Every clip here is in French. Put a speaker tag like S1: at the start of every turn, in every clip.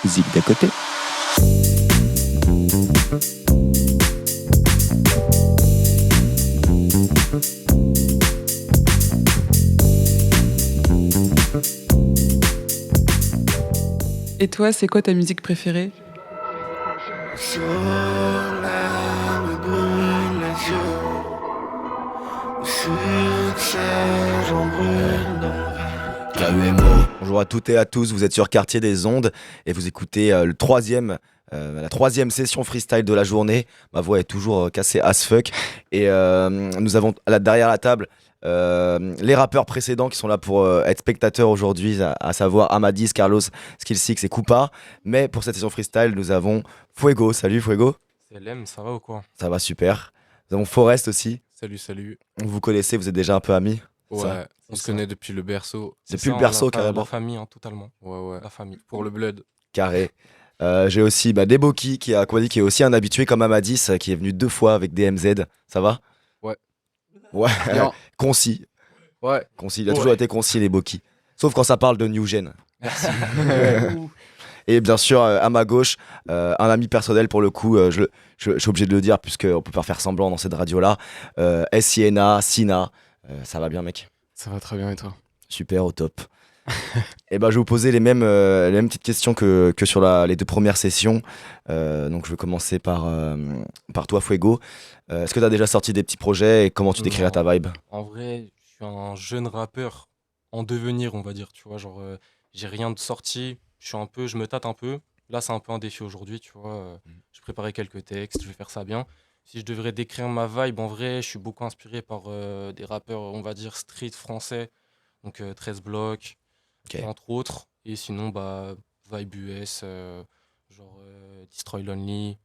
S1: Zig d'à côté.
S2: Et toi, c'est quoi ta musique préférée?
S3: Soleil me brûle les yeux. Succès, j'en brûle dans KUMO.
S4: Bonjour à toutes et à tous, vous êtes sur Quartier des Ondes et vous écoutez la troisième session freestyle de la journée. Ma voix est toujours cassée as fuck et nous avons derrière la table les rappeurs précédents qui sont là pour être spectateurs aujourd'hui, à savoir Amadis, Carlos, Skillsix et Koopa. Mais pour cette session freestyle, nous avons Fuego. Salut Fuego.
S5: LM, ça va ou quoi?
S4: Ça va super. Nous avons Forest aussi.
S5: Salut.
S4: Vous vous connaissez, vous êtes déjà un peu amis.
S5: Ouais,
S4: Ça,
S5: on se connaît depuis le berceau.
S4: Depuis le berceau,
S5: la
S4: carrément.
S5: famille, hein, totalement. Ouais, la famille. Pour le blood.
S4: Carré. J'ai aussi Deboki qui est aussi un habitué comme Amadis qui est venu 2 fois avec DMZ. Ça va? Ouais.
S5: Bien.
S4: Concis.
S5: Ouais.
S4: Il a toujours été concis, les Boki. Sauf quand ça parle de New Gen.
S5: Merci.
S4: Et bien sûr, à ma gauche, un ami personnel pour le coup, je suis obligé de le dire puisqu'on peut pas faire semblant dans cette radio-là. Siena, Sina. Ça va bien, mec?
S5: Ça va très bien et toi?
S4: Super, au top. Et ben, je vais vous poser les mêmes petites questions que sur les 2 premières sessions. Donc, je vais commencer par toi, Fuego. Est-ce que tu as déjà sorti des petits projets et comment tu décrirais ta vibe?
S5: En vrai, je suis un jeune rappeur en devenir, on va dire. Tu vois, genre, j'ai rien de sorti. Je me tâte un peu. Là, c'est un peu un défi aujourd'hui, tu vois. J'ai préparé quelques textes, je vais faire ça bien. Si je devrais décrire ma vibe, en vrai, je suis beaucoup inspiré par des rappeurs, on va dire, street français. Donc 13 blocs,
S4: Ok.
S5: entre autres. Et sinon, vibe US, Destroy Lonely,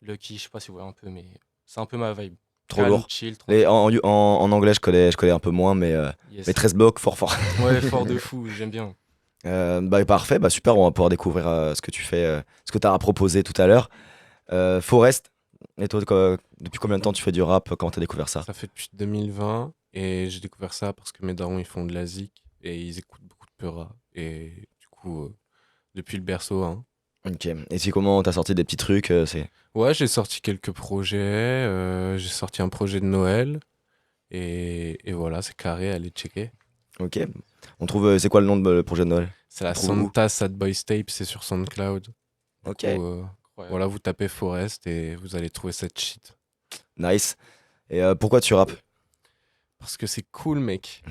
S5: Lucky, je sais pas si vous voyez un peu, mais c'est un peu ma vibe.
S4: Trop
S5: Calme,
S4: lourd.
S5: chill, tranquille.
S4: En anglais, je connais un peu moins, mais
S5: Yes.
S4: 13 blocs, fort.
S5: Ouais, fort de fou, j'aime bien.
S4: Parfait, super, on va pouvoir découvrir ce que tu fais, ce que tu as à proposer tout à l'heure. Forest, et toi, depuis combien de temps tu fais du rap? Comment tu as découvert ça?
S6: Ça fait depuis 2020 et j'ai découvert ça parce que mes darons ils font de la zik et ils écoutent beaucoup de Peura et du coup depuis le berceau hein.
S4: Ok, et c'est comment t'as sorti des petits trucs
S6: Ouais, j'ai sorti quelques projets, j'ai sorti un projet de Noël et voilà, c'est carré, allez checker.
S4: Ok, on trouve, c'est quoi le nom de le projet de Noël?
S6: C'est la
S4: On trouve où?
S6: Santa Sad Boys Tape, c'est sur SoundCloud. Du
S4: Ok,
S6: coup,
S5: Incroyable.
S6: voilà, vous tapez Forest et vous allez trouver cette shit.
S4: nice. Et pourquoi tu rappes?
S6: Parce que c'est cool, mec.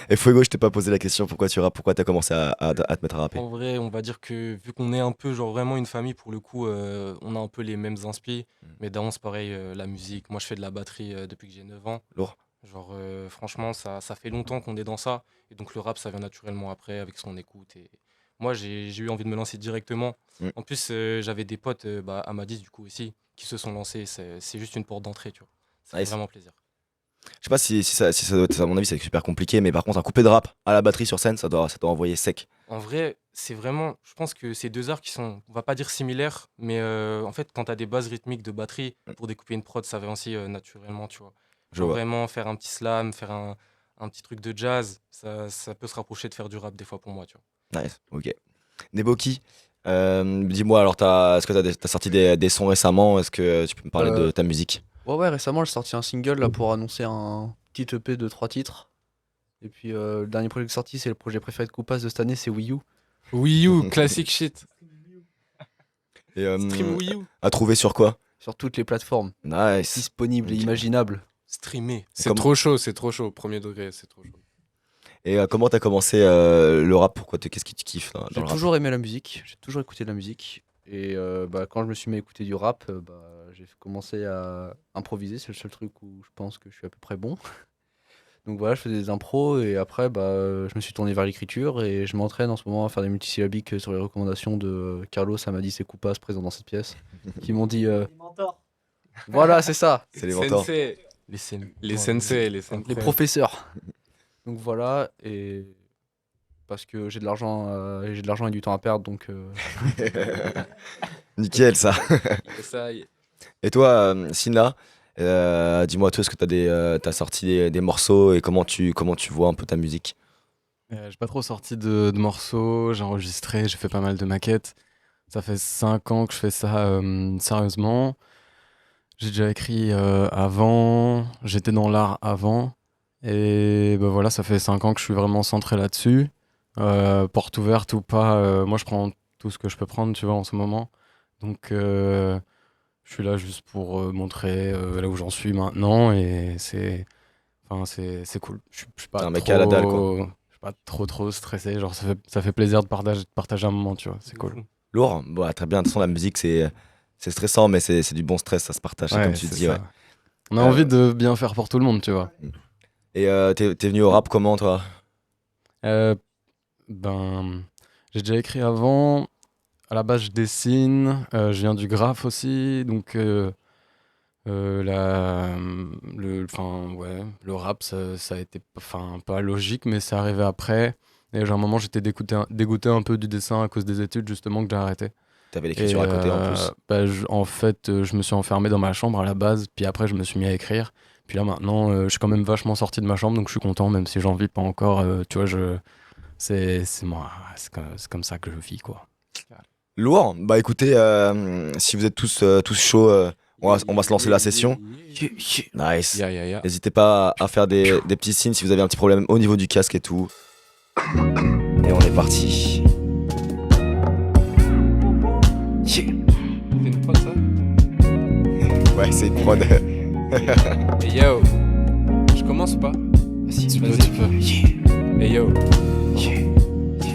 S4: Et Fuego, je t'ai pas posé la question pourquoi tu rappes, pourquoi t'as commencé à te mettre à rapper?
S5: En vrai, on va dire que vu qu'on est un peu, genre vraiment une famille, pour le coup, on a un peu les mêmes inspi. Mais d'avant, c'est pareil, la musique. Moi, je fais de la batterie depuis que j'ai 9 ans.
S4: Lourd.
S5: Genre, franchement, ça fait longtemps qu'on est dans ça. Et donc, le rap, ça vient naturellement après, avec ce qu'on écoute. Et moi, j'ai eu envie de me lancer directement.
S4: Mm.
S5: En plus, j'avais des potes, Amadis, du coup, aussi, qui se sont lancés. C'est juste une porte d'entrée, tu vois. Ça fait
S4: Nice.
S5: vraiment plaisir.
S4: Je sais pas si ça doit être, à mon avis, c'est super compliqué, mais par contre, un couplet de rap à la batterie sur scène, ça doit envoyer sec.
S5: En vrai, c'est vraiment. Je pense que c'est 2 arts qui sont, on va pas dire similaires, mais en fait, quand tu as des bases rythmiques de batterie, pour découper une prod, ça vient aussi naturellement, tu vois.
S4: Je
S5: Genre
S4: vois.
S5: vraiment faire un petit slam, faire un petit truc de jazz, ça peut se rapprocher de faire du rap des fois pour moi, tu vois.
S4: Nice, ok. Neboki, dis-moi alors, est-ce que t'as sorti des sons récemment? Est-ce que tu peux me parler de ta musique?
S7: Ouais, récemment j'ai sorti un single là pour annoncer un petit EP de 3 titres. Et puis le dernier projet que j'ai sorti, c'est le projet préféré de Koopas de cette année, c'est Wii U.
S6: Wii U, classic shit.
S4: Et,
S5: Stream Wii U,
S4: à trouver sur quoi?
S7: Sur toutes les plateformes
S4: Nice.
S7: disponibles et
S4: Ok.
S7: imaginables.
S5: streamer.
S6: C'est trop chaud, premier degré, c'est trop chaud.
S4: Et comment t'as commencé le rap? Qu'est-ce qui te kiffe dans
S7: J'ai
S4: le rap?
S7: toujours aimé la musique, j'ai toujours écouté de la musique. Et quand je me suis mis à écouter du rap, j'ai commencé à improviser, c'est le seul truc où je pense que je suis à peu près bon. Donc voilà, je faisais des impros et après je me suis tourné vers l'écriture et je m'entraîne en ce moment à faire des multisyllabiques sur les recommandations de Carlos, Amadis et Koopas présents dans cette pièce qui m'ont dit voilà, c'est ça,
S4: C'est les mentors.
S6: Sensei.
S5: Les scènes.
S6: Les sensei, les sensei.
S7: les professeurs. Donc voilà, et parce que j'ai de l'argent et du temps à perdre, donc
S4: Nickel ça.
S6: Ça y est.
S4: Et toi, Sina, dis-moi toi, est-ce que t'as sorti des morceaux et comment tu vois un peu ta musique?
S6: J'ai pas trop sorti de morceaux, j'ai enregistré, j'ai fait pas mal de maquettes. Ça fait 5 ans que je fais ça sérieusement. J'ai déjà écrit avant, j'étais dans l'art avant. Et bah voilà, ça fait 5 ans que je suis vraiment centré là-dessus. Porte ouverte ou pas, moi je prends tout ce que je peux prendre, tu vois, en ce moment. Donc je suis là juste pour montrer là où j'en suis maintenant et c'est cool. Je suis
S4: T'es
S6: pas
S4: un mec à la dalle, quoi.
S6: je suis pas trop stressé, genre ça fait plaisir de partager un moment, tu vois, c'est cool.
S4: Lourd. Bon, très bien. De toute façon, la musique, c'est stressant, mais c'est du bon stress, ça se partage, c'est
S6: Ouais,
S4: comme tu
S6: c'est
S4: dis.
S6: ça.
S4: Ouais.
S6: On a
S4: Euh,
S6: envie de bien faire pour tout le monde, tu vois.
S4: Et t'es venu au rap comment, toi?
S6: Euh, ben, j'ai déjà écrit avant. À la base, je dessine. Je viens du graphe aussi, donc le rap, ça a été, enfin, pas logique, mais c'est arrivé après. Et genre, à un moment, j'étais dégoûté un peu du dessin à cause des études, justement, que j'ai arrêté.
S4: T'avais
S6: Et
S4: l'écriture à côté en plus.
S6: en fait, je me suis enfermé dans ma chambre à la base, puis après, je me suis mis à écrire. Puis là, maintenant, je suis quand même vachement sorti de ma chambre, donc je suis content, même si j'en vis pas encore. Tu vois, c'est moi, c'est comme ça que je vis, quoi.
S4: Lourd. Bah écoutez, si vous êtes tous chauds, on va se lancer la session. Nice.
S6: Ya.
S4: N'hésitez pas à faire des petits signes si vous avez un petit problème au niveau du casque et tout. Et on est parti. Yeah.
S6: C'est une prod, ça?
S4: Ouais, c'est une prod.
S6: Hey yo, je commence ou pas?
S7: Si
S6: tu peux. Hey yo,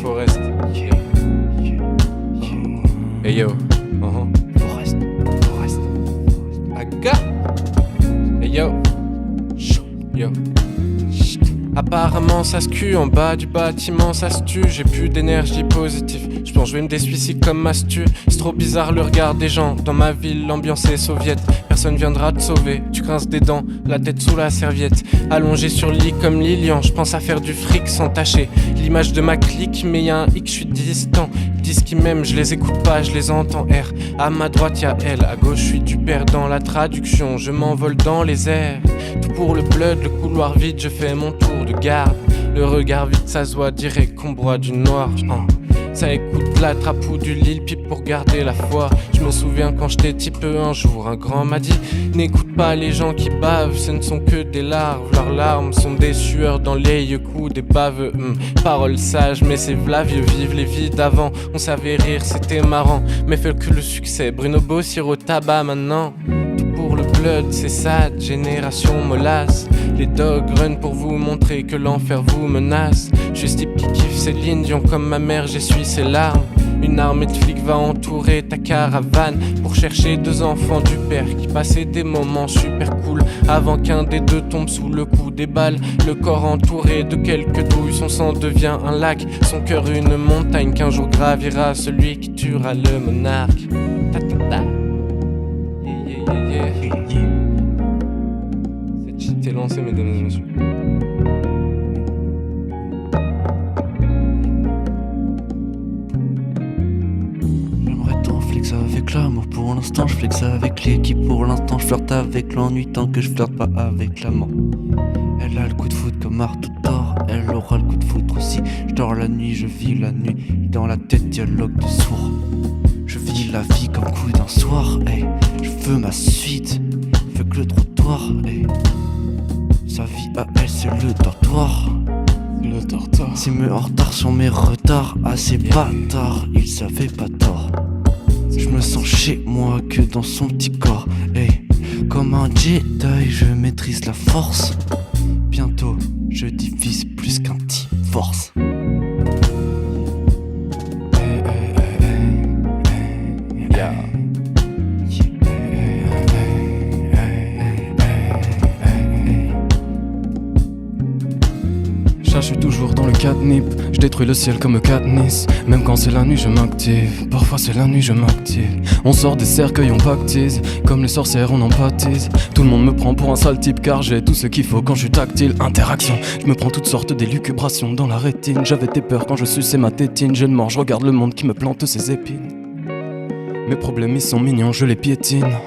S6: Forest. Hey yo,
S7: Forest.
S6: Aga. Hey yo, yo. Apparemment ça se cue en bas du bâtiment, ça se tue. J'ai plus d'énergie positive. Je pense que je vais me dessuicider comme Mastu. C'est trop bizarre le regard des gens. Dans ma ville, l'ambiance est soviète. Personne viendra te sauver. Tu grinces des dents, la tête sous la serviette. Allongé sur le lit comme Lilian. Je pense à faire du fric sans tâcher l'image de ma clique, mais y'a un hic, je suis distant. Ils disent qu'ils m'aiment, je les écoute pas, je les entends. R. À ma droite y'a L, à gauche je suis du père dans la traduction. Je m'envole dans les airs. Tout pour le blood, le couloir vide, je fais mon tour de garde. Le regard vide, ça se voit direct qu'on broie du noir. Ça écoute la trappe ou du Lil Peep pour garder la foi. Je me souviens quand j'étais petit peu un jour, un grand m'a dit: n'écoute pas les gens qui bavent, ce ne sont que des larves. Leurs larmes sont des sueurs dans les coups, des baves. Paroles sages, mais c'est v'là vieux, vive les vies d'avant. On savait rire, c'était marrant, mais fait que le succès. Bruno Beau tire au tabac maintenant. Tout pour le blood, c'est sad, génération mollasse. Les dogs run pour vous montrer que l'enfer vous menace. Je suis ce type qui kiffe Céline Dion comme ma mère, j'essuie ses larmes. Une armée de flics va entourer ta caravane pour chercher 2 enfants du père qui passaient des moments super cool avant qu'un des 2 tombe sous le coup des balles. Le corps entouré de quelques douilles, son sang devient un lac, son cœur une montagne qu'un jour gravira celui qui tuera le monarque. Ta ta ta. Yeah. Cette shit est lancée, mesdames et messieurs.
S1: J'aimerais tant flex avec l'amour, pour l'instant je flex avec l'équipe, pour l'instant je flirte avec l'ennui tant que je flirte pas avec la mort. Elle a le coup de foot comme marteau d'or, elle aura le coup de foudre aussi. Je dors la nuit, je vis la nuit, dans la tête dialogue de sourds. Je vis la vie comme coup d'un soir, hey. Je veux ma suite, veux que le trottoir, hey. Sa vie à elle c'est le dortoir.
S6: Le tortoise.
S1: S'il me en retard sur mes retards, ah c'est bâtard, il savait pas tort. Je me sens chez moi que dans son petit corps, hey. Comme un Jedi, je maîtrise la force. Bientôt, je divise plus qu'un divorce.
S6: Yeah. Je suis toujours dans le catnip, je détruis le ciel comme Katniss. Même quand c'est la nuit je m'active, parfois c'est la nuit je m'active. On sort des cercueils, on pactise, comme les sorcières on empathise. Tout le monde me prend pour un sale type car j'ai tout ce qu'il faut quand je suis tactile. Interaction, je me prends toutes sortes d'élucubrations dans la rétine. J'avais tes peurs quand je suçais ma tétine. Jeune mort, je regarde le monde qui me plante ses épines. Mes problèmes ils sont mignons, je les piétine.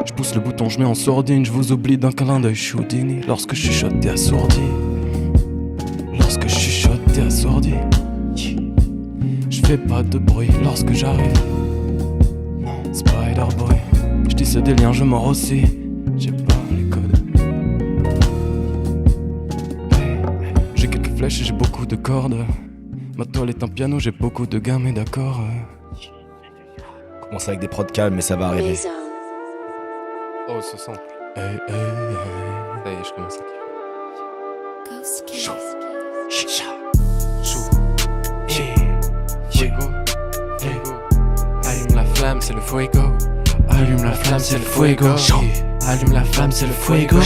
S6: Je pousse le bouton, je mets en sourdine. Je vous oublie d'un clin d'œil Houdini. Lorsque je chuchote t'es assourdi. Lorsque je chuchote t'es assourdi. l'ordi. Je fais pas de bruit lorsque j'arrive. Spider Boy, je tisse des liens, je mords aussi. J'ai pas les codes. J'ai quelques flèches et j'ai beaucoup de cordes. Ma toile est un piano, j'ai beaucoup de gammes et d'accords.
S4: Commence avec des prods calmes, mais ça va arriver.
S6: Oh, ce sample. Ça y est, je commence à kiffer. Fuego, fuego. Allume la flamme, c'est le fuego.
S1: Allume la flamme, c'est le fuego. Allume la flamme, c'est le fuego.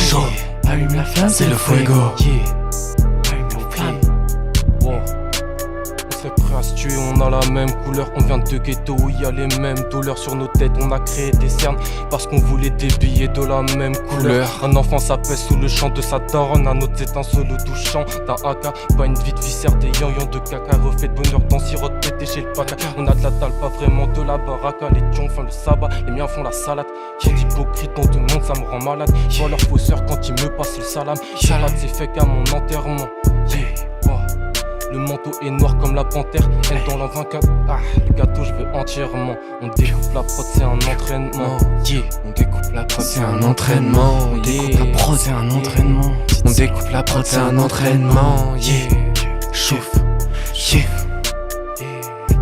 S1: Allume la flamme, c'est le fuego. Allume la flamme.
S5: Wow. On s'est prêt à se tuer, on a la même couleur. On vient de ghetto où il y a les mêmes douleurs sur nos têtes. On a créé des cernes parce qu'on voulait des billets de la même couleur. Un enfant s'apaise sous le chant de sa daronne. Un autre étincelle au touchant d'un AK. Pas une vie de viscère, des yans de caca. Refait de bonheur dans sirop pété chez le paca. On a de la dalle, pas vraiment de la baraka. Les tions font le sabbat, les miens font la salade. Trop d'hypocrites dans le monde, ça me rend malade. Je vois leur fausseur quand ils me passent le salam. Salade, c'est fait qu'à mon enterrement. Le manteau est noir comme la panthère. Elle dans la 24. Le gâteau je veux entièrement. On découpe la prod, c'est un entraînement.
S6: On découpe la prod, c'est un entraînement.
S1: On découpe la prod, c'est un entraînement.
S6: On découpe la prod, c'est un entraînement.
S1: Chauffe, chauffe.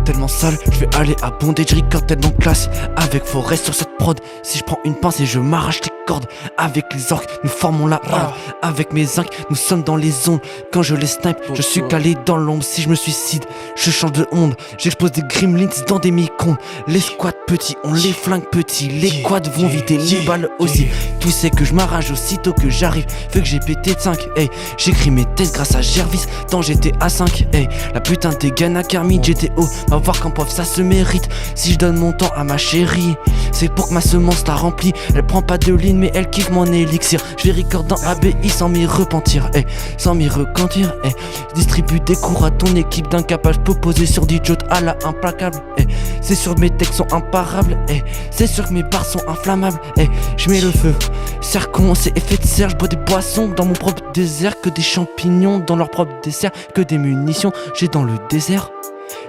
S1: Tellement sale, je vais aller à Bondage Record, tête dans classe. Avec Forest sur cette prod. Si je prends une pince et je m'arrache les cordes. Avec les orques, nous formons la horde. Avec mes zincs, nous sommes dans les ondes. Quand je les snipe, je suis calé dans l'ombre. Si je me suicide, je change de onde. J'expose des gremlins dans des microns. Les squats petits, on les flingue petits. Les quads vont vider les balles aussi. Tout c'est que je m'arrache aussitôt que j'arrive. Fait que j'ai pété de 5, hey. J'écris mes tests grâce à Gervis. Tant j'étais à 5, hey. La putain des gains à Kermit, j'étais haut. Va voir qu'en prof ça se mérite. Si je donne mon temps à ma chérie, c'est pour que ma semence la remplit. Elle prend pas de ligne mais elle kiffe mon élixir. Je vais record dans ABI sans m'y repentir, hey. Sans m'y repentir, hey. Distribue des cours à ton équipe d'incapables. Peux poser sur des jots à la implacable, hey. C'est sûr que mes textes sont imparables, hey. C'est sûr que mes barres sont inflammables, hey. Je mets le feu, cercon, c'est effet de serre. Je bois des boissons dans mon propre désert. Que des champignons dans leur propre dessert. Que des munitions, j'ai dans le désert.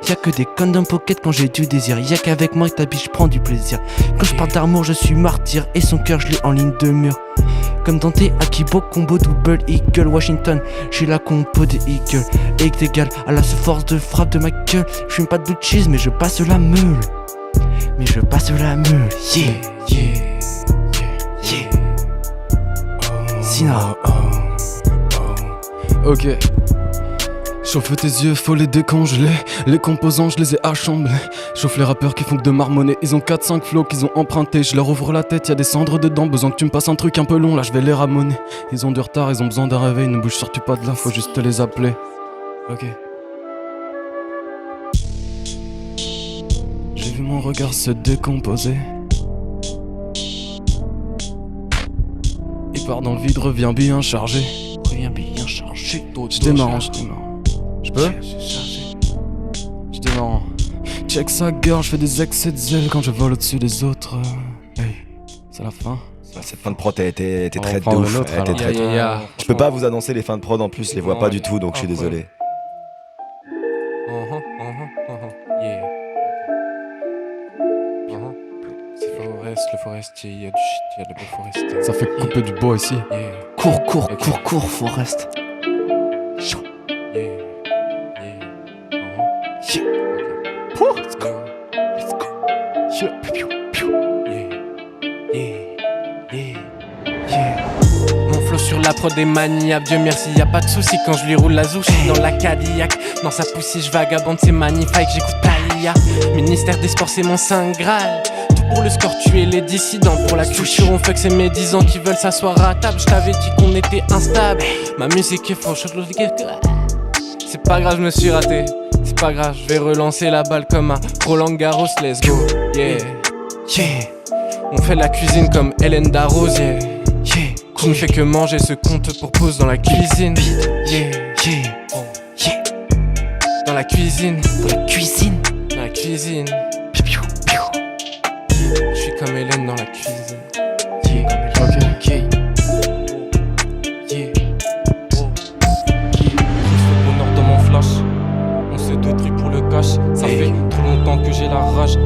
S1: Y'a que des condoms pocket quand j'ai du désir. Y'a qu'avec moi que ta biche prend du plaisir. Quand je parle d'amour je suis martyr. Et son cœur je l'ai en ligne de mur. Comme Dante, Akibo, combo, double, eagle, Washington. J'ai la compo des eagles. Et égal à la force de frappe de ma gueule. Je fume pas de cheese mais je passe la meule. Mais je passe la meule. Yeah, yeah, yeah. Sina.
S6: Ok. Chauffe tes yeux, faut les décongeler. Les composants, je les ai assemblés. Chauffe les rappeurs qui font que de marmonner. Ils ont 4-5 flows qu'ils ont empruntés. Je leur ouvre la tête, y'a des cendres dedans. Besoin que tu me passes un truc un peu long, là je vais les ramoner. Ils ont du retard, ils ont besoin d'un réveil. Ne bouge surtout pas de là, faut juste les appeler. Ok. J'ai vu mon regard se décomposer. Il part dans le vide, revient bien chargé.
S1: Reviens bien chargé.
S6: Je démarre. Je peux? Je démarre. Check sa girl, je fais des excès de zèle quand je vole au-dessus des autres. Hey, c'est la fin.
S4: Cette fin de prod était
S6: On
S4: très
S6: reprend
S4: de
S6: le
S4: ouf.
S6: nôtre,
S4: Elle était
S6: alors.
S4: très- Je peux pas vous annoncer les fins de prod en plus, je les vois
S5: Non,
S4: pas du tout donc je suis
S5: incroyable.
S4: désolé.
S5: Yeah.
S6: C'est Forest, le forestier, y'a du shit, y'a le beau forestier. Ça fait couper du bois ici. Yeah.
S1: Cours, cours,
S6: Ok.
S1: cours, cours, Forest.
S6: Yeah. Yeah.
S1: Let's go. Let's go.
S6: Mon flow sur la prod est maniable, Dieu merci, y a pas de soucis quand je lui roule la zouche dans la Cadillac. Dans sa poussée, je vagabonde, c'est magnifique, j'écoute Talia. Ministère des sports, c'est mon saint graal. Tout pour le score, tuer les dissidents. Pour la culture, on fuck, c'est mes 10 ans qui veulent s'asseoir à table. Je t'avais dit qu'on était instable. Ma musique est fausse, c'est pas grave, je me suis raté. C'est pas grave, je vais relancer la balle comme un Roland Garros, let's go. Yeah, yeah. On fait la cuisine comme Hélène Darroze, yeah. Yeah. Qu'on ne fait que manger ce qu'on te propose dans la cuisine. Yeah, yeah, yeah. Dans la cuisine.
S1: Dans la cuisine.
S6: Dans la cuisine. Je suis comme Hélène dans la cuisine. Yeah, ok. Yeah.
S5: Yeah. Le bonheur dans mon flash. j'ai la rage.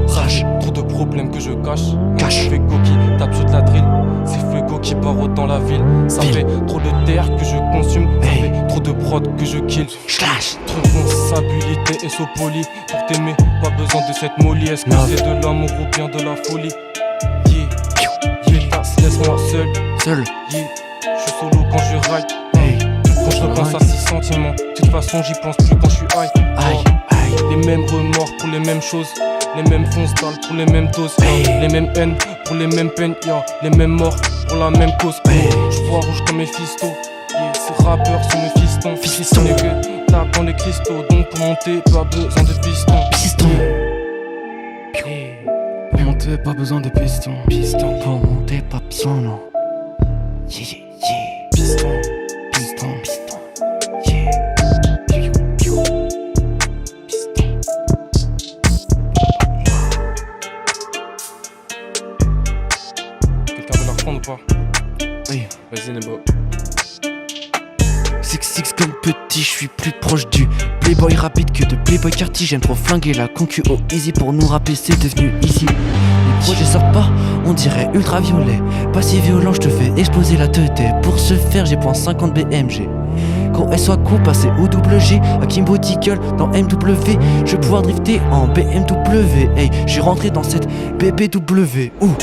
S5: Trop de problèmes que je cache. Ça fait coquille, tape sur de la drill. C'est Fuego qui barre dans la ville. Ça fait trop de terre que je consume. Ça fait trop de prod que je kill. Responsabilité et sopoli. Pour t'aimer, pas besoin de cette molly. Est-ce que c'est de l'amour ou bien de la folie? Laisse-moi seul. Yeah. Je suis solo quand je ride. Quand je repense à ces sentiments. De toute façon j'y pense plus quand je suis high. Les mêmes remords pour les mêmes choses. Les mêmes fonces d'al pour les mêmes doses. Les mêmes haines pour les mêmes peines. Les mêmes morts pour la même cause. Je vois rouge comme mes fistos. Ces rappeurs sont mes fistons. Ce n'est que tape dans les cristaux. Donc pour monter pas besoin de pistons.
S1: Pour monter, pas besoin de pistons. Pour monter, pas besoin, non. Piston. Yeah. Piston.
S5: Quelqu'un veut la reprendre ou pas?
S1: Oui.
S5: Vas-y Nebo.
S1: 6-6 comme petit, je suis plus proche du Playboy rapide que de Playboy Carty. J'aime trop flinguer la concu au easy. Pour nous rapper c'est devenu easy. Les projets sortent pas, on dirait ultraviolet. Pas si violent, je te fais exploser la tête. Pour ce faire j'ai .50 BMG. Quand elle soit cool, passer au double G. À Kimbo Tickle dans MW. Je vais pouvoir drifter en BMW. Hey, j'ai rentré dans cette BBW. Ouh,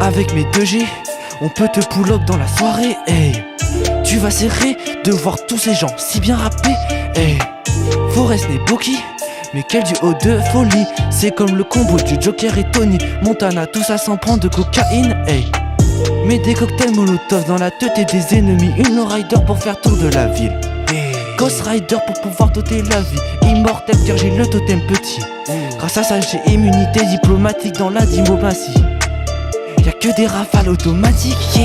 S1: avec mes 2G, on peut te pull up dans la soirée. Hey, tu vas serrer de voir tous ces gens si bien rapper. Hey, Forest n'est Boki, mais quel duo de folie. C'est comme le combo du Joker et Tony Montana, tout ça sans prendre de cocaïne. Hey, mets des cocktails molotov dans la tête et des ennemis. Une lowrider pour faire tour de la ville. Ghost Rider pour pouvoir doter la vie. Immortel car j'ai le totem petit. Grâce à ça j'ai immunité diplomatique dans la diplomatie. Y'a que des rafales automatiques,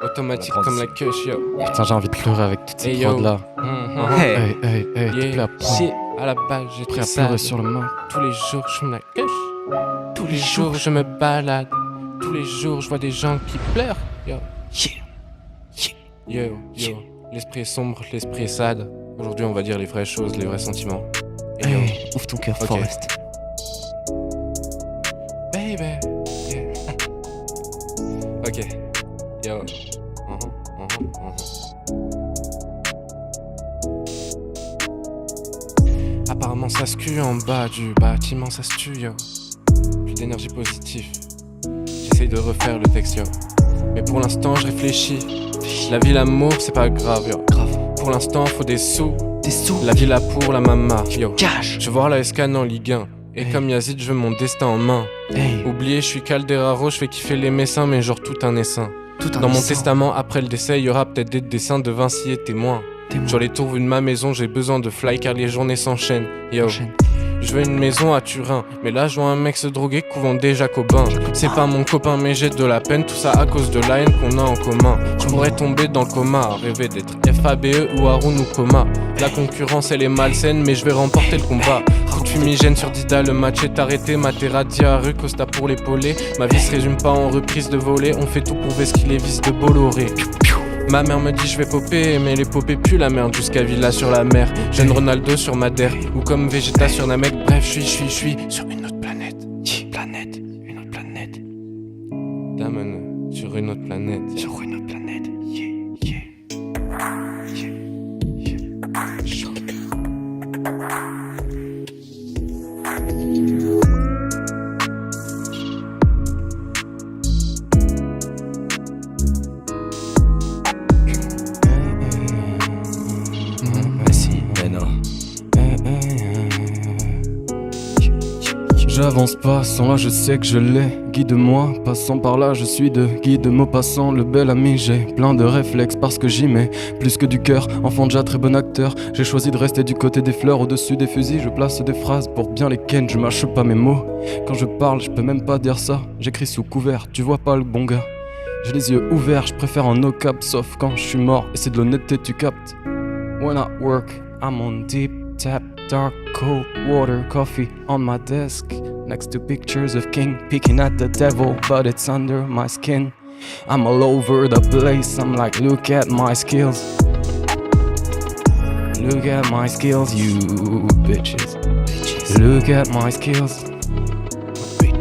S6: Automatique comme la queue, yo.
S7: Putain, j'ai envie de pleurer avec toutes ces prods là.
S6: Hey,
S7: Hey, la
S6: si à la base j'ai
S7: prêt à
S6: très
S7: pleurer
S6: sad.
S7: sur le main.
S6: Tous les jours je fume la queue. Tous les jours je me balade. Tous les jours je vois des gens qui pleurent. Yo. L'esprit est sombre, l'esprit est sad. Aujourd'hui on va dire les vraies choses, les vrais sentiments. Et yo,
S1: Hey, ouvre ton cœur,
S6: Ok.
S1: Forest.
S6: baby. Yeah. Ok. Yo. Apparemment ça se cue en bas du bâtiment, ça se tue, yo. Plus d'énergie positive. J'essaye de refaire le texte, yo. Mais pour l'instant je réfléchis. La vie, l'amour, c'est pas grave, yo. Pour l'instant faut des sous.
S1: Des sous,
S6: La vie là pour la mama, yo.
S1: cash.
S6: Je veux voir la SCAN en Ligue 1. Et comme Yazid, je veux mon destin en main.
S1: Hey,
S6: Oublié, je suis Calderaro, je fais kiffer les messins, mais genre tout un essaim.
S1: tout un
S6: Dans mon
S1: dessin.
S6: testament, après le décès, il y aura peut-être des dessins de Vinci et témoins. Sur les tours de ma maison, j'ai besoin de fly car les journées s'enchaînent. Yo,
S1: Enchaîne.
S6: je veux une maison à Turin, mais là je vois un mec se droguer couvant des jacobins. C'est pas mon copain, mais j'ai de la peine, tout ça à cause de la haine qu'on a en commun. Je pourrais tomber dans le coma, rêver d'être FABE ou Haroun ou Coma. La concurrence elle est malsaine, mais je vais remporter le combat. Coup de fumigène sur Dida, le match est arrêté. Matera, Diarru, Costa pour l'épauler. Ma vie se résume pas en reprise de volée, on fait tout pour vesquiller les vis de Bolloré. Ma mère me dit je vais popper, mais les popées puent la merde jusqu'à Villa sur la mer. Jeune Ronaldo sur Madère, ou comme Vegeta sur Namek. Bref, je suis sur une autre planète.
S1: Une autre planète.
S6: Damon, sur une autre planète.
S1: Sur une autre planète.
S4: Mais non.
S8: J'avance pas, sans là je sais que je l'ai. Guide-moi, passant par là je suis de guide Maupassant, le bel ami. J'ai plein de réflexes parce que j'y mets plus que du cœur. Enfant déjà très bon acteur, j'ai choisi de rester du côté des fleurs. Au-dessus des fusils, je place des phrases pour bien les ken. Je mâche pas mes mots, quand je parle je peux même pas dire ça. J'écris sous couvert, tu vois pas le bon gars. J'ai les yeux ouverts, je préfère un no cap. Sauf quand je suis mort, et c'est de l'honnêteté tu captes. When I work, I'm on deep tap. Dark cold water, coffee on my desk. Next to pictures of king peeking at the devil, but it's under my skin. I'm all over the place, I'm like, look at my skills. Look at my skills, you bitches. Look at my skills. Hey.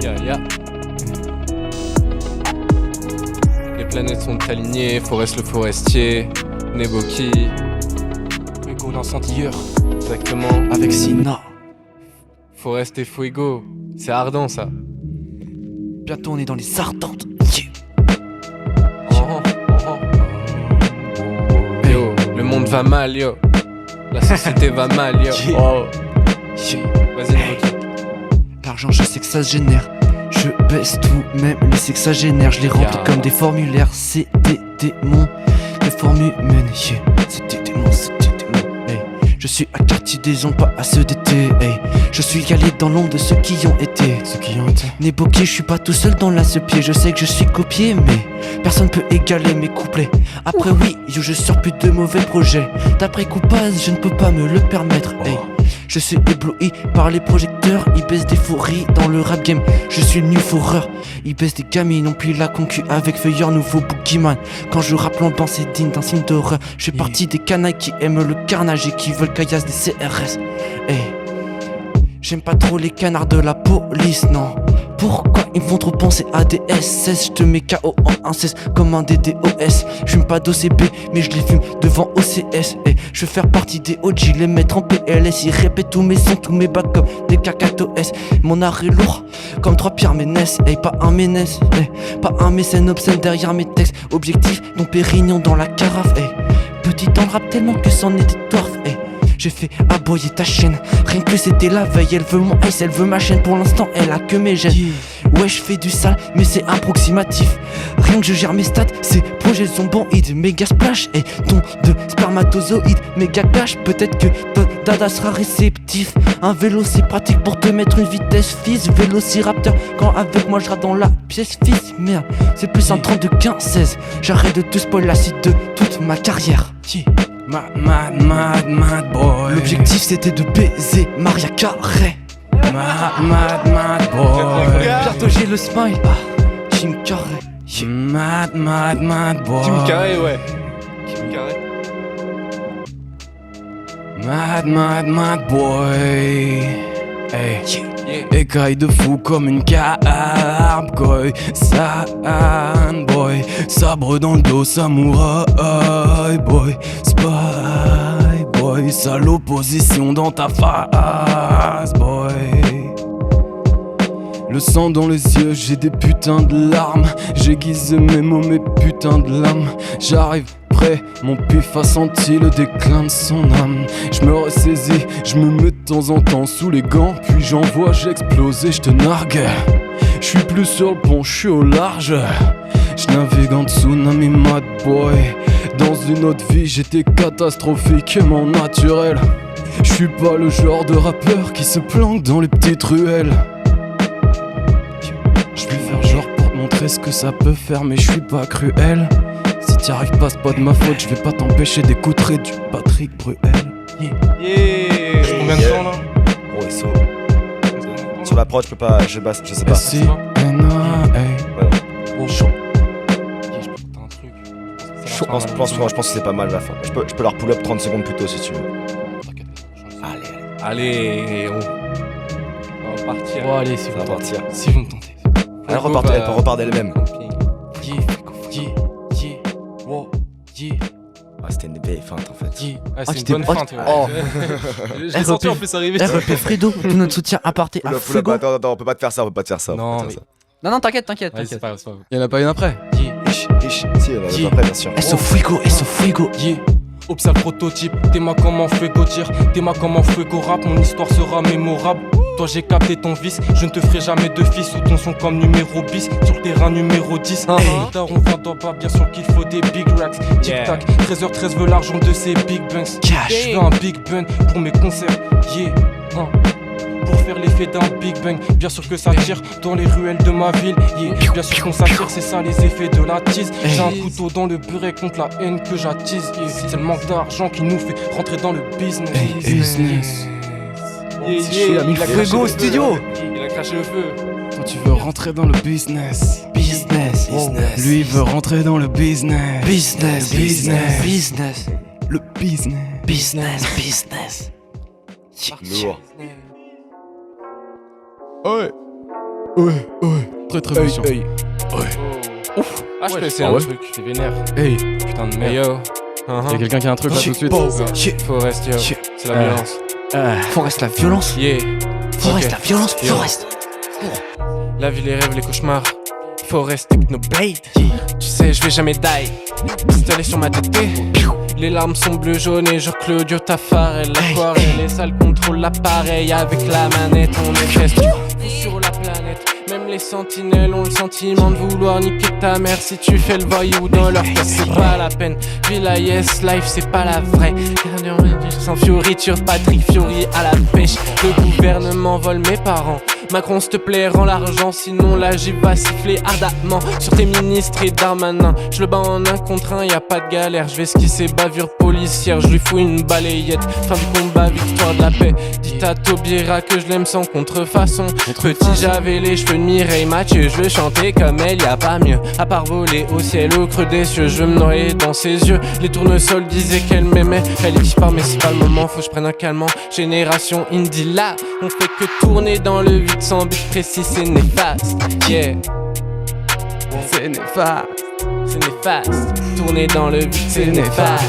S6: Yeah. Les planètes sont alignées, Forest le forestier, Neboki,
S5: Fuego l'incendiaire.
S6: exactement.
S1: Avec Sina.
S6: Forest et Fuego, c'est ardent ça.
S1: Bientôt on est dans les ardentes.
S6: Yo, le monde va mal, yo. La société va mal, yo. Oh. Vas-y, Neboki.
S1: L'argent, je sais que ça se génère. Je baisse tout, même les sexagénaires. Je les remplis comme des formulaires. C'est des démons, des formes humaines. Yeah. C'est des démons, hey. Je suis à quartier des ondes, pas à ceux d'été. Hey. Je suis allé dans l'ombre de ceux qui y ont été. Neboki, je suis pas tout seul dans la pied. Je sais que je suis copié, mais personne peut égaler mes couplets. Après oui, yo, je sors plus de mauvais projets. D'après Coupaz, je ne peux pas me le permettre. Hey. Je suis ébloui par les projecteurs. Ils baissent des fourris dans le rap game. Je suis le new fourreur. Ils baissent des gamines, on plie la concu avec Feuilleur, nouveau boogeyman. Quand je rappe l'ambiance, c'est digne d'un film d'horreur. Je fais partie des canailles qui aiment le carnage et qui veulent caillasse des CRS. Hey. J'aime pas trop les canards de la police, non. Pourquoi ils me font trop penser à des SS? Je te mets KO en inceste comme un DDoS. J'fume pas d'OCB mais je les fume devant OCS. Et je veux faire partie des OG, les mettre en PLS. Ils répètent tous mes sons, tous mes bacs comme des cacatos. Mon art est lourd comme 3 pierres Ménès. Hey, pas un Ménès, hey, pas un mécène obscène derrière mes textes. Objectif, Dom Pérignon dans la carafe. Hey. Petit dans le rap tellement que c'en était dwarf. Hey. J'ai fait aboyer ta chaîne. Rien que c'était la veille. Elle veut mon ice, elle veut ma chaîne. Pour l'instant, elle a que mes gènes. Ouais, je fais du sale, mais c'est approximatif. Rien que je gère mes stats, c'est projet zomboïde. Méga splash et ton de spermatozoïde. Méga clash, peut-être que ton dada sera réceptif. Un vélo, c'est pratique pour te mettre une vitesse fils. Vélociraptor, quand avec moi je rate dans la pièce fils. Merde, c'est plus un 32 15-16. J'arrête de te spoil la suite de toute ma carrière.
S8: Mad boy.
S1: L'objectif c'était de baiser Maria Carré.
S8: Mad boy.
S1: Bientôt j'ai le smile. Kim Carré.
S8: Mad boy.
S6: Kim Carré, ouais. Kim Carré.
S8: Mad boy. Hey. Écaille de fou comme une carpe, boy. Sand boy. Sabre dans le dos, samouraï boy. Spy boy. Sale opposition dans ta face, boy. Le sang dans les yeux, j'ai des putains de larmes. J'aiguise mes mots, mes putains de lames. J'arrive près, mon pif a senti le déclin de son âme. Je me ressaisis, je me mets de temps en temps sous les gants. Puis j'envoie, j'explose et je te nargue. Je suis plus sur le pont, je suis au large. Je navigue en tsunami mad boy. Dans une autre vie, j'étais catastrophiquement naturel. Je suis pas le genre de rappeur qui se planque dans les petites ruelles. Je vais faire genre pour te montrer ce que ça peut faire, mais je suis pas cruel. Si t'y arrives pas, c'est pas de ma faute, je vais pas t'empêcher d'écouter du Patrick Bruel.
S6: Yeah. Combien de temps là?
S4: Gros SO. Sur la prod, je sais pas.
S8: Si,
S4: Chaud.
S5: T'as un truc.
S4: Je pense que c'est pas mal la fin. Je peux leur pull up 30 secondes plus tôt si tu veux.
S6: Allez, on va partir.
S2: Bon, allez,
S4: Ça va partir.
S5: Si vous me tentez.
S4: Elle repart d'elle-même. Ah, c'était une belle feinte en fait.
S5: Ah,
S1: Ah,
S5: c'est
S1: tu
S5: une bonne
S1: t'es-
S5: feinte. Ouais.
S1: Oh.
S5: Je l'ai senti en plus arriver.
S1: REP Fredo, tout notre soutien apporté à
S4: Pull up,
S1: Fuego.
S4: attends, on peut pas te faire ça,
S5: Non, mais.
S7: Non, t'inquiète.
S5: Ouais, c'est pas grave.
S8: y'en a pas une après.
S4: Si, on va pas bien sûr.
S1: Eso Fuego, Eso Fuego.
S5: Yeah. Observe le prototype, t'es ma comme en Fuego tire, t'es ma comme en Fuego rap, mon histoire sera mémorable. Toi j'ai capté ton vice, je ne te ferai jamais de fils sous ton son comme numéro bis, sur le terrain numéro 10. Hey, on vient d'en bas, bien sûr qu'il faut des big racks. Tic tac, 13h13 veut l'argent de ces big bunks.
S1: Cash.
S5: Je veux un big bun pour mes concerts, yeah. Pour faire l'effet d'un big bang, bien sûr que ça tire dans les ruelles de ma ville, yeah. Bien sûr qu'on s'attire, c'est ça les effets de la tease. J'ai un couteau dans le beurre contre la haine que j'attise, yeah. C'est le manque d'argent qui nous fait rentrer dans le business.
S8: Business.
S5: Il a mis le
S1: Fuego au studio.
S5: Il a craché le feu.
S8: Toi tu veux rentrer dans le business.
S1: Business. business.
S8: Lui veut rentrer dans le business.
S1: Business, business, business,
S8: Le business.
S1: business, business.
S4: Lourd.
S8: Ouais. Très très méchant.
S6: Ah, je peux essayer
S8: Ah
S6: un
S8: ouais
S6: truc.
S5: T'es vénère.
S8: Hey,
S5: Putain de
S6: Hey
S5: merde.
S6: yo.
S8: y'a quelqu'un qui a un truc là tout de suite.
S6: Forest, yo. C'est la violence.
S1: Forest, la violence.
S6: Yeah.
S1: Forest,
S6: Ok.
S1: la violence.
S6: Yo.
S1: Forest.
S6: La vie, les rêves, les cauchemars. Forest, Technoblade. Tu sais, je vais jamais die. Pistolet sur ma tête. Les larmes sont bleues, jaunes et genre Claudio Taffarel. L'aquarelle, les salles contrôlent l'appareil. Avec la manette, on est fest sur la planète. Même les sentinelles ont le sentiment de vouloir niquer ta mère. Si tu fais le voyou dans leur tête, c'est pas la peine. Villa yes, life c'est pas la vraie. Sans fioriture, Patrick Fiori à la pêche. Le gouvernement vole mes parents. Macron s'il te plaît rends l'argent, sinon la J va siffler ardemment sur tes ministres et Darmanin. Je le bats en un contre un, y a pas de galère. Je vais esquisser bavure policière, je lui fous une balayette. Fin du combat, victoire de la paix. Dites à Taubira que je l'aime sans contrefaçon. Petit j'avais les cheveux de Mireille Mathieu, je veux chanter comme elle, y a pas mieux. À part voler au ciel au creux des cieux, je veux me noyer dans ses yeux. Les tournesols disaient qu'elle m'aimait, elle est disparaît mais c'est pas le moment, faut que je prenne un calmant. Génération indie là, on fait que tourner dans le vide sans but précis, c'est néfaste. Yeah. C'est néfaste. C'est néfaste. Tourner dans le vide, c'est néfaste.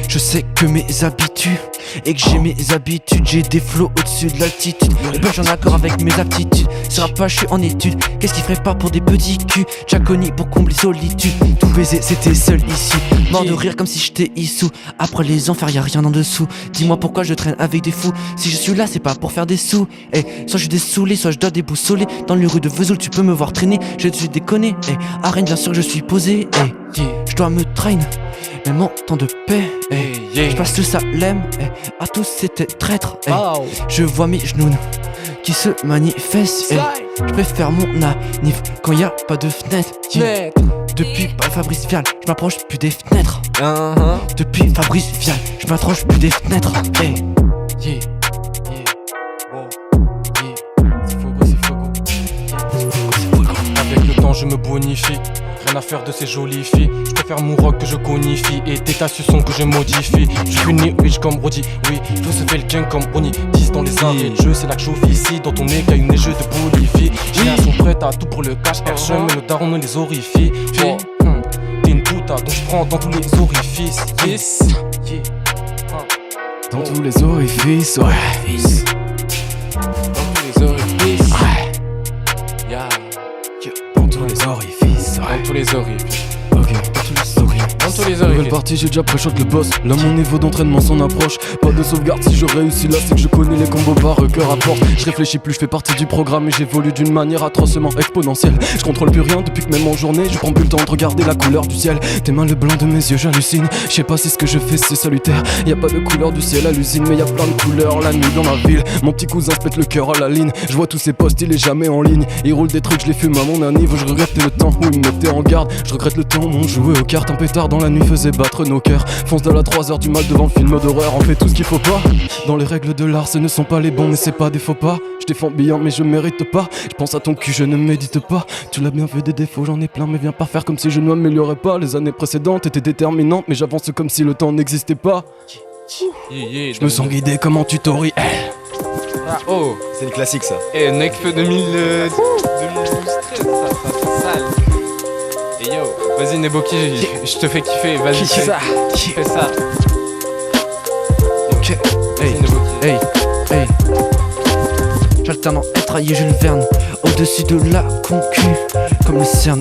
S1: Je sais que mes habitudes et que j'ai mes habitudes, j'ai des flots au-dessus de l'altitude. Et ben j'en ai accord avec mes aptitudes. Sera pas, je suis en études. Qu'est-ce qu'il ferait pas pour des petits culs? Giaconi pour combler solitude. Tout baiser, c'était seul ici. Mort de rire comme si j'étais issou. Après les enfers, y'a rien en dessous. Dis-moi pourquoi je traîne avec des fous. Si je suis là, c'est pas pour faire des sous. Soit je suis dessoulé, soit je dois déboussoler. Dans les rues de Vesoul, tu peux me voir traîner. J'ai dû déconner. Arène, bien sûr que je suis posé. Je dois me traîner. Même en temps de paix, je passe le salem, à tous c'était traître. Je vois mes genoux qui se manifestent. Je préfère mon anif quand y a pas de fenêtre. Depuis Fabrice Vial, je m'approche plus des fenêtres. Depuis Fabrice Vial, je m'approche plus des fenêtres.
S5: Avec le temps, je me bonifie. Rien à faire de ces jolies filles. Je préfère mon rock que je conifie. Et des tasses son que je modifie. Je suis né riche comme Brody. Oui, tout se fait le gang comme Oni. 10 dans les arrêts de jeu, c'est là que j'officie. Dans ton nez, qu'il y a une neigeux de Bolivie. Génération prête à tout pour le cash. Airsham, mais le daron nous les horrifie. T'es une puta, donc je prends dans tous les orifices. Yes.
S8: Dans tous les orifices, ouais.
S6: Dans tous les orifices.
S5: Yeah.
S8: Dans tous les orifices,
S6: Dans tous les orifices.
S8: Ok, dans tous les orifices.
S6: Dans tous les
S8: Nouvelle
S6: orifices.
S8: partie, j'ai déjà pré-shot le boss. Là, mon niveau d'entraînement s'en approche. Pas de sauvegarde, si je réussis là, c'est que je connais les combos par cœur à porte. Je réfléchis plus, je fais partie du programme et j'évolue d'une manière atrocement exponentielle. Je contrôle plus rien depuis que même en journée, je prends plus le temps de regarder la couleur du ciel. Tes mains, le blanc de mes yeux, j'hallucine. Je sais pas si ce que je fais c'est salutaire. Y a pas de couleur du ciel à l'usine, mais y a plein de couleurs la nuit dans ma ville. Mon petit cousin se pète le cœur à la ligne. Je vois tous ses posts, il est jamais en ligne. Il roule des trucs, je les fume à mon anniv. Je regrette le temps où il me mettait en garde. Je regrette le temps où on jouait aux cartes. Un pétard dans la nuit faisait battre nos cœurs. Fonce dans la 3h du mal devant le film d'horreur. On fait tout ce qu'il faut pas. Dans les règles de l'art, ce ne sont pas les bons, mais c'est pas des faux pas. Je défends bien, mais je mérite pas. Je pense à ton cul, je ne médite pas. Tu l'as bien vu, des défauts, j'en ai plein, mais viens pas faire comme si je ne m'améliorais pas. Les années précédentes étaient déterminantes, mais j'avance comme si le temps n'existait pas. Je me sens guidé comme en tutoriel.
S6: Ah, oh,
S4: C'est une classique ça.
S6: et Necfeu 2012, 13, ça sale. Et yo, vas-y Neboki, je te fais kiffer, vas-y,
S1: Kiffe ça.
S6: fais ça.
S1: Ok,
S6: Vas-y Neboki.
S1: hey. J'alterne entre trahi Jules Verne, au-dessus de la concu, comme le CERN.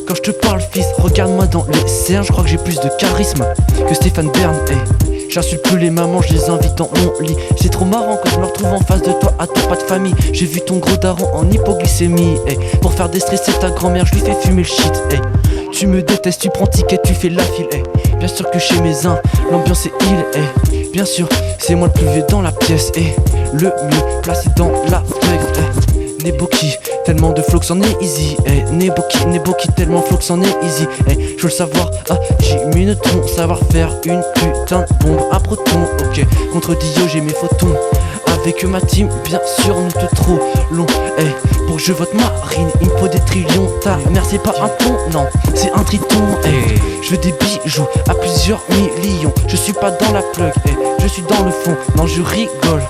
S1: Quand je te parle fils, regarde-moi dans les cernes. Je crois que j'ai plus de charisme que Stéphane Bern. J'insulte plus les mamans, je les invite dans mon lit. C'est trop marrant quand je me retrouve en face de toi, à t'as pas de famille. J'ai vu ton gros daron en hypoglycémie. Pour faire déstresser ta grand-mère, je lui fais fumer le shit. Tu me détestes, tu prends ticket, tu fais la file. Bien sûr que chez mes uns, l'ambiance est île. Bien sûr, c'est moi le plus vieux dans la pièce. Le mieux placé dans la feuille. Neboki, tellement de flow que c'en est easy. Neboki, tellement flow que c'en est easy. Je veux le savoir, j'ai une tronc, savoir faire une putain de bombe à proton. Ok, contre Dio j'ai mes photons. Avec ma team, bien sûr, nous te trop long. pour que je vote Marine. Il me faut des trillions. Ta mère c'est pas un pont, non, c'est un triton. Je veux des bijoux à plusieurs millions. Je suis pas dans la plug, je suis dans le fond. Non, je rigole.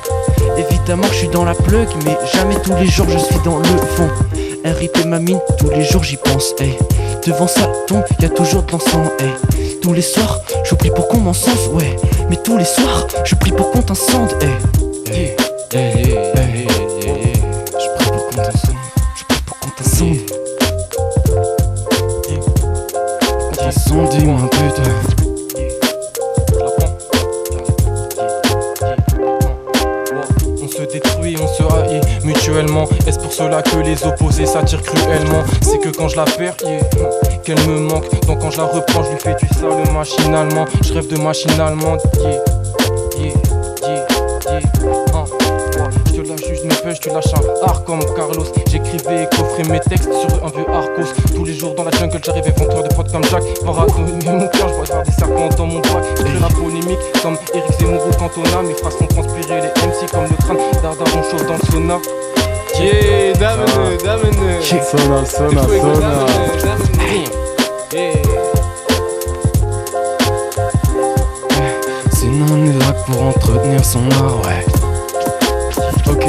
S1: Évidemment que je suis dans la plug, mais jamais tous les jours je suis dans le fond. RIP ma mine, tous les jours j'y pense. Devant ça tombe, y'a toujours de l'encens. Tous les soirs, je prie pour qu'on m'encense, ouais. Mais tous les soirs, je prie pour qu'on t'incende. Je prie pour qu'on t'incende. Je prie pour qu'on t'incende. Qu'on t'incende, dis-moi putain.
S5: On se détruit, on se haït mutuellement. Est-ce pour cela que les opposés s'attirent cruellement? C'est que quand je la perds, qu'elle me manque. Donc quand je la reprends, je lui fais du sale machinalement. Je rêve de machinalement. Je te la juge, mes pêches, tu lâches un art comme Carlos. J'écrivais et coffrais mes textes sur un vieux Arcos. Tous les jours dans la jungle, j'arrivais venteur de potes comme Jack. Paranoïe, mon cœur, je vois faire des serpents dans mon doigt. J'écris la polémique comme Eric Zemmour ou Cantona. Mes phrases font transpirer les MC comme le crâne d'Ardaron chaud dans le sauna.
S6: Yeah, damene.
S8: Sona. Sinon on est là pour entretenir son art, ouais. Ok,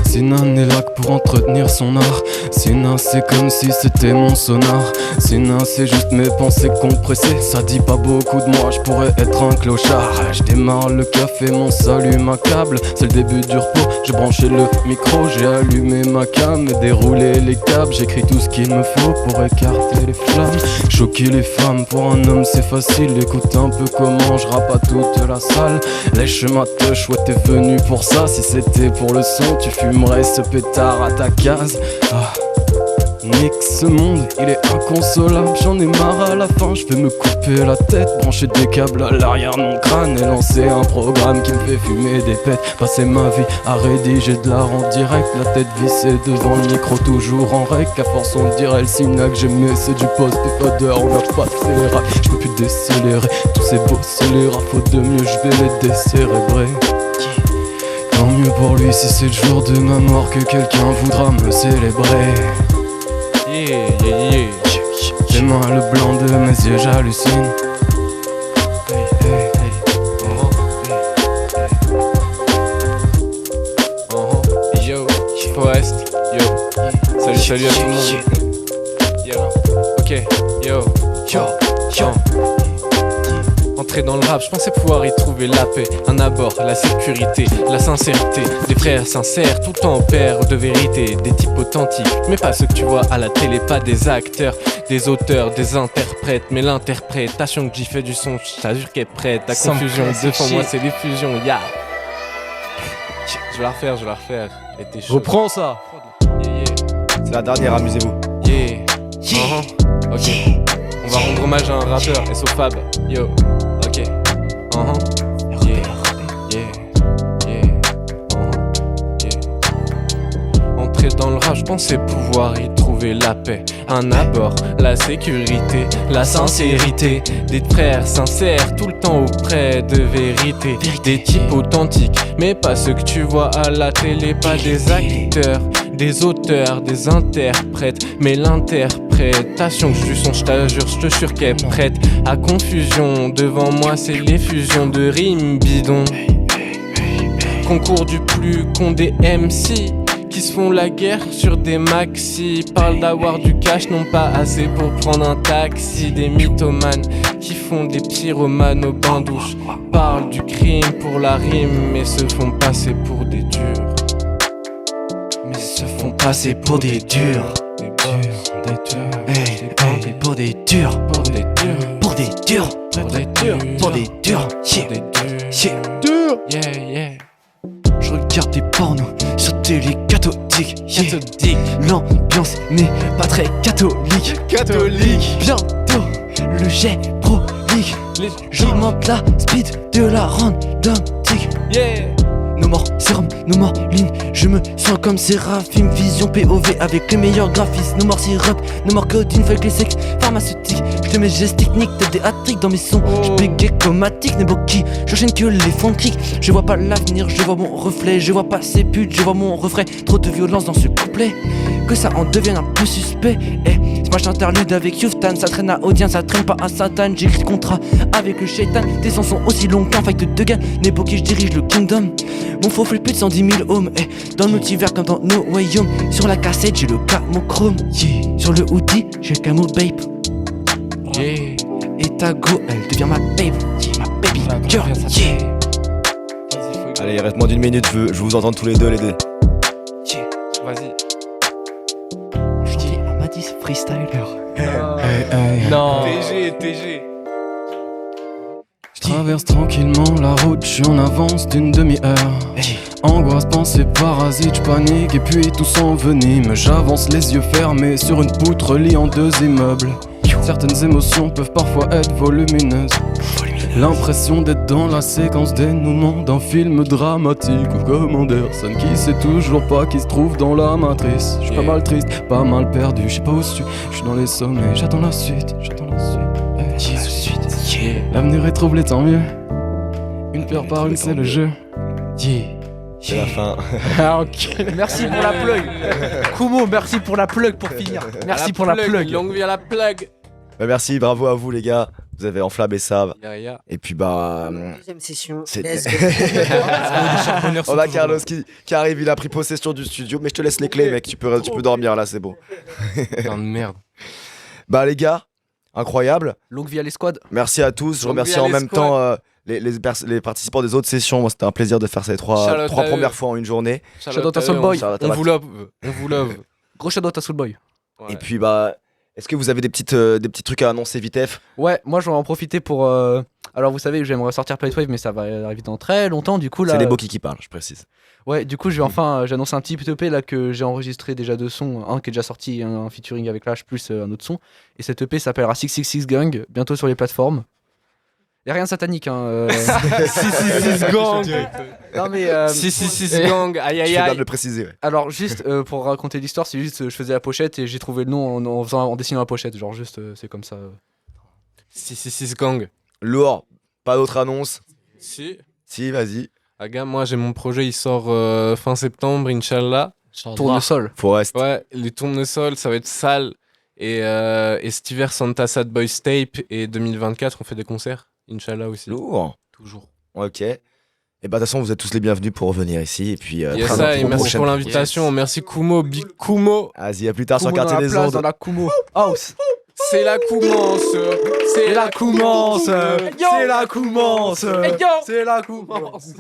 S8: Sinon est là que pour entretenir son art. Sinon c'est comme si c'était mon sonar. Sinon c'est juste mes pensées compressées. Ça dit pas beaucoup de moi, je pourrais être un clochard. Je démarre le café, mon salut ma câble. C'est le début du repos, j'ai branché le micro. J'ai allumé ma cam et déroulé les câbles. J'écris tout ce qu'il me faut pour écarter les flammes. Choquer les femmes, pour un homme c'est facile. Écoute un peu comment je rappe à toute la salle. Lèche ma touche, ouais t'es venu pour ça. Si c'était pour le son, tu fumerais ce pétard à ta case. Nique ce monde, il est inconsolable. J'en ai marre à la fin, je vais me couper la tête. Brancher des câbles à l'arrière de mon crâne et lancer un programme qui me fait fumer des pètes. Passer ma vie à rédiger de l'art en direct. La tête vissée devant le micro, toujours en rec. À force on dirait le signe que j'aimais, c'est du post-fader. On va pas faire les raps, je peux plus décélérer. Tous ces beaux scélérats, faute de mieux, je vais les décérébrer. Tant mieux pour lui si c'est le jour de ma mort que quelqu'un voudra me célébrer. J'ai mal le blanc de mes yeux, j'hallucine.
S6: Yo, Forest, yo. Salut à tout le monde. Yo, ok, yo. Entrer dans le rap, je pensais pouvoir y trouver la paix, un abord, la sécurité, la sincérité. Des frères sincères, tout en paire de vérité. Des types authentiques, mais pas ceux que tu vois à la télé. Pas des acteurs, des auteurs, des interprètes. Mais l'interprétation que j'y fais du son, je t'assure qu'elle est prête. La confusion, devant moi c'est l'effusion, ya. Je vais la refaire. Elle était chaude.
S8: Reprends ça.
S4: C'est la dernière, amusez-vous.
S6: Yeah. Ok. On va rendre hommage à un rappeur, SOFAB. Yo. Ok. Yeah. Entrer dans le rap, je pensais pouvoir y trouver la paix, un abord, la sécurité, la sincérité. Des frères sincères, tout le temps auprès de vérité. Des types authentiques, mais pas ceux que tu vois à la télé. Pas des acteurs, des auteurs, des interprètes. Mais l'interprétation que du son, je te jure qu'elle est prête. À confusion, devant moi c'est l'effusion de rimes bidons. Concours du plus con des MC qui se font la guerre sur des maxi. Parlent d'avoir du cash, non pas assez pour prendre un taxi. Des mythomanes qui font des pyromanes au bain douche. Parlent du crime pour la rime, mais se font passer pour des durs.
S1: Mais se font passer pour des durs. Pour des durs.
S6: Yeah.
S1: Je regarde des pornos sur télé cathodique. L'ambiance n'est pas très catholique. Bientôt le jet prolique. J'augmente la speed de la random tic. No more sérum, no more ligne. Je me sens comme Séraphim. Vision POV avec les meilleurs graphismes. No more syrup, no more codeine. Fuck les sex pharmaceutiques. Je te mets gestes techniques, t'as des hat-tricks dans mes sons. Je bégaye comme Attic, Neboki. J'enchaîne que les fonds de clic. Je vois pas l'avenir, je vois mon reflet. Je vois pas ces putes, je vois mon refrain. Trop de violence dans ce couplet, que ça en devienne un peu suspect. Smash interlude avec Youftan. Ça traîne à Odien, ça traîne pas à Satan. J'écris le contrat avec le shaitan. Tes sons sont aussi longs qu'un fight de gun. Neboki, je dirige le kingdom. Mon faux flip plus de 110 000 ohms. Dans le multivers comme dans No Way Home. Sur la cassette j'ai le camo chrome. Sur le hoodie j'ai le camo babe. Et ta go elle devient ma babe. Ma baby girl.
S4: Allez, il reste moins d'une minute, je veux vous entendre tous les deux.
S6: Vas-y.
S1: Je dis à Madis freestyler.
S6: Non. TG.
S8: Je traverse tranquillement la route, je suis en avance d'une demi-heure. Angoisse, pensée, parasite, je panique et puis tout s'envenime. J'avance les yeux fermés sur une poutre reliant deux immeubles. Certaines émotions peuvent parfois être volumineuses. L'impression d'être dans la séquence dénouement d'un film dramatique ou comme Anderson qui sait toujours pas qui se trouve dans la matrice. Je suis pas mal triste, pas mal perdu, je sais pas où je suis dans les sommets, j'attends la suite. L'avenir est troublé, tant mieux. Une pierre par une, c'est le jeu.
S4: C'est la fin.
S7: Merci pour la plug. Kumo, merci pour la plug pour finir. Merci pour la plug.
S6: Longue vie à la plug.
S4: Bah, merci, bravo à vous les gars. Vous avez enflammé ça.
S6: Ya.
S4: Et puis bah.
S9: Deuxième session.
S4: C'est-
S9: Let's go.
S4: On a Carlos qui arrive, il a pris possession du studio. Mais je te laisse les clés, mec. Tu peux dormir là, c'est bon.
S5: Putain de merde.
S4: Bah les gars, incroyable.
S7: Longue vie à l'escouade.
S4: Merci à tous. Je
S6: Longue
S4: remercie
S6: vie à
S4: en même
S6: l'escouade.
S4: temps les participants des autres sessions. Moi, c'était un plaisir de faire ces trois
S6: Shout-out à eux.
S4: premières fois en une journée.
S7: Shout-out à Soulboy.
S4: Shout-out à
S6: On
S4: Matt.
S6: vous love.
S7: Gros shout out à Soulboy.
S4: Et puis bah, est-ce que vous avez des petits trucs à annoncer vitef?
S7: Ouais, moi je vais en profiter pour. Alors vous savez que j'aimerais sortir Plate Wave, mais ça va arriver dans très longtemps. Du coup là.
S4: C'est les Boki qui parlent, je précise.
S7: Ouais, du coup, j'annonce un petit EP là que j'ai enregistré déjà deux sons, un qui est déjà sorti, un featuring avec Lash plus un autre son. Et cet EP s'appellera 666 Gang, bientôt sur les plateformes. Y'a rien de satanique, hein.
S6: 666 gang.
S7: Non mais.
S6: 666 gang. Aïe
S4: Je
S6: aïe
S4: fais bien de
S6: aïe.
S4: le préciser. Ouais.
S7: Alors juste pour raconter l'histoire, c'est juste je faisais la pochette et j'ai trouvé le nom en dessinant la pochette, genre juste c'est comme ça.
S6: 666 gang.
S4: Lourd, pas d'autres annonces.
S6: Si.
S4: Si, vas-y.
S6: Aga, moi j'ai mon projet, il sort fin septembre, Inch'Allah.
S7: Tournesol.
S4: Forest.
S6: Ouais, les tournesols, ça va être sale. Et cet hiver, Santa Sad Boys Tape. Et 2024, on fait des concerts. Inch'Allah aussi.
S4: Lourd.
S6: Toujours.
S4: Ok. Et bah de toute façon, vous êtes tous les bienvenus pour revenir ici. Et puis,
S6: Yes,
S4: très
S6: ça, et
S4: bientôt,
S6: merci
S4: prochaine
S6: pour
S4: fois.
S6: l'invitation. Merci Kumo, Big Kumo.
S4: Vas-y, à plus tard sur
S7: Kumo dans
S4: Quartier
S7: la
S4: des
S7: place,
S4: Ondes.
S7: dans la Kumo House.
S6: C'est la commence. C'est la commence.
S7: C'est la commence. C'est la commence.